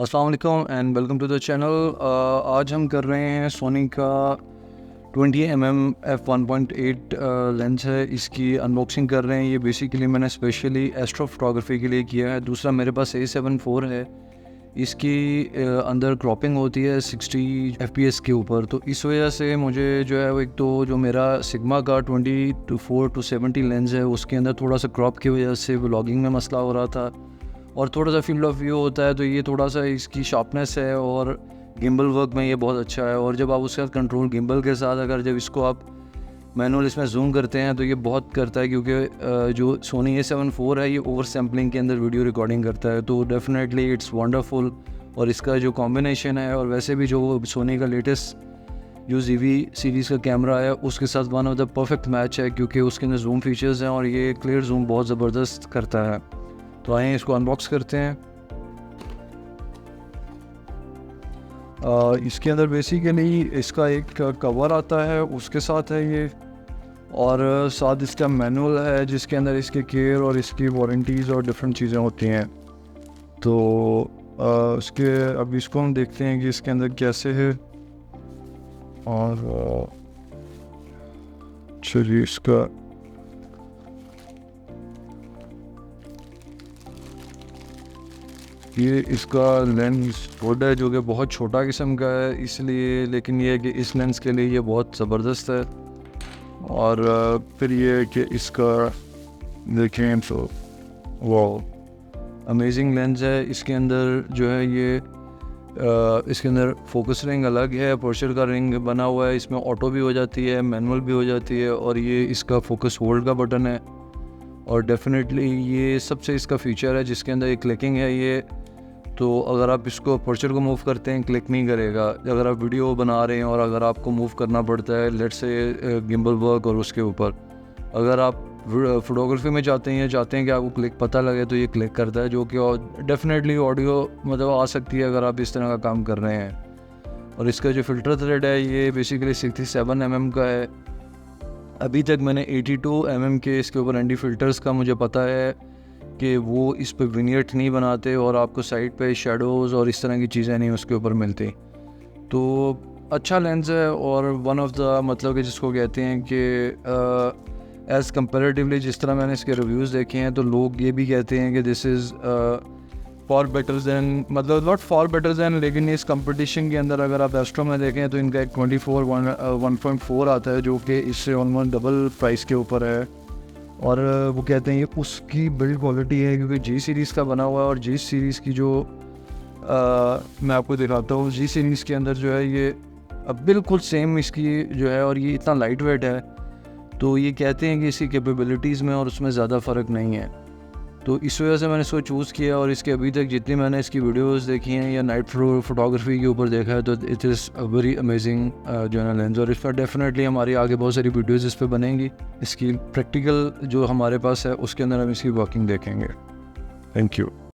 अस्सलाम वालेकुम and welcome to the channel. आज हम कर रहे हैं सोनी का 20mm f1.8 लेंस है, इसकी अनबॉक्सिंग कर रहे हैं। ये बेसिकली मैंने स्पेशली एस्ट्रो फोटोग्राफी के लिए किया है। दूसरा मेरे पास A7 IV है, इसकी अंदर क्रॉपिंग होती है 60 fps के ऊपर, तो इस वजह से मुझे जो है वो एक तो जो मेरा सिग्मा का 24-70 लेंस है उसके अंदर थोड़ा सा क्रॉप की वजह से व्लॉगिंग में मसला हो रहा था और थोड़ा सा फील्ड ऑफ व्यू होता है, तो ये थोड़ा सा इसकी शार्पनेस है और गिम्बल वर्क में ये बहुत अच्छा है। और जब आप उसके साथ कंट्रोल गिम्बल के साथ अगर जब इसको आप मैनुअल इसमें जूम करते हैं तो ये बहुत करता है, क्योंकि जो सोनी A7 IV है ये ओवर सैम्पलिंग के अंदर वीडियो रिकॉर्डिंग करता है, तो डेफिनेटली इट्स वंडरफुल। और इसका जो कॉम्बिनेशन है और वैसे भी जो सोनी का लेटेस्ट जो ZV सीरीज़ का कैमरा है उसके साथ one of the perfect match है, क्योंकि उसके अंदर जूम फीचर्स हैं और ये क्लियर जूम बहुत ज़बरदस्त करता है। तो आइए इसको अनबॉक्स करते हैं। इसके अंदर बेसिकली इसका एक कवर आता है, उसके साथ है ये, और साथ इसका मैनुअल है जिसके अंदर इसके केयर और इसकी वारंटीज़ और डिफरेंट चीज़ें होती हैं। तो इसके अब इसको हम देखते हैं कि इसके अंदर कैसे है। और चलिए इसका ये इसका लेंस हुड है जो कि बहुत छोटा किस्म का है, इसलिए, लेकिन ये है कि इस लेंस के लिए ये बहुत ज़बरदस्त है। और फिर ये है कि इसका देखें तो वो अमेजिंग लेंस है। इसके अंदर जो है ये इसके अंदर फोकस रिंग अलग है, अपर्चर का रिंग बना हुआ है, इसमें ऑटो भी हो जाती है, मैनुअल भी हो जाती है, और ये इसका फोकस होल्ड का बटन है। और डेफिनेटली ये सबसे इसका फीचर है जिसके अंदर ये क्लिकिंग है ये, तो अगर आप इसको अपर्चर को मूव करते हैं क्लिक नहीं करेगा। अगर आप वीडियो बना रहे हैं और अगर आपको मूव करना पड़ता है लेट्स से गिम्बल वर्क और उसके ऊपर, अगर आप फोटोग्राफी में चाहते हैं कि आपको क्लिक पता लगे तो ये क्लिक करता है, जो कि डेफिनेटली ऑडियो मतलब आ सकती है अगर आप इस तरह का काम कर रहे हैं। और इसका जो फ़िल्टर थ्रेड है ये बेसिकली 67mm का है। अभी तक मैंने 82mm के इसके ऊपर एंटी फ़िल्टर्स का मुझे पता है कि वो इस पर विनियट नहीं बनाते और आपको साइड पे शेडोज़ और इस तरह की चीज़ें नहीं उसके ऊपर मिलती। तो अच्छा लेंस है और वन ऑफ द मतलब कि जिसको कहते हैं कि एज़ कंपेरेटिवली जिस तरह मैंने इसके रिव्यूज़ देखे हैं तो लोग ये भी कहते हैं कि this is for better than, मतलब नॉट फॉर बेटर दैन, लेकिन इस कंपटीशन के अंदर अगर आप एस्ट्रो में देखें तो इनका एक 1.4 आता है जो कि इससे ऑलमोस्ट डबल प्राइस के ऊपर है। और वो कहते हैं ये उसकी बिल्ड क्वालिटी है क्योंकि G सीरीज़ का बना हुआ है। और G सीरीज़ की जो मैं आपको दिखाता हूँ, G सीरीज़ के अंदर जो है ये बिल्कुल सेम इसकी जो है, और ये इतना लाइट वेट है, तो ये कहते हैं कि इसकी कैपेबिलिटीज़ में और उसमें ज़्यादा फ़र्क नहीं है। तो इस वजह से मैंने इसको चूज़ किया। और इसके अभी तक जितनी मैंने इसकी वीडियोस देखी हैं या नाइट फोटोग्राफी के ऊपर देखा है तो it is a very amazing जो है लेंस। और इस पर डेफिनेटली हमारी आगे बहुत सारी वीडियोस इस पर बनेंगी। इसकी प्रैक्टिकल जो हमारे पास है उसके अंदर हम इसकी वर्किंग देखेंगे। Thank you.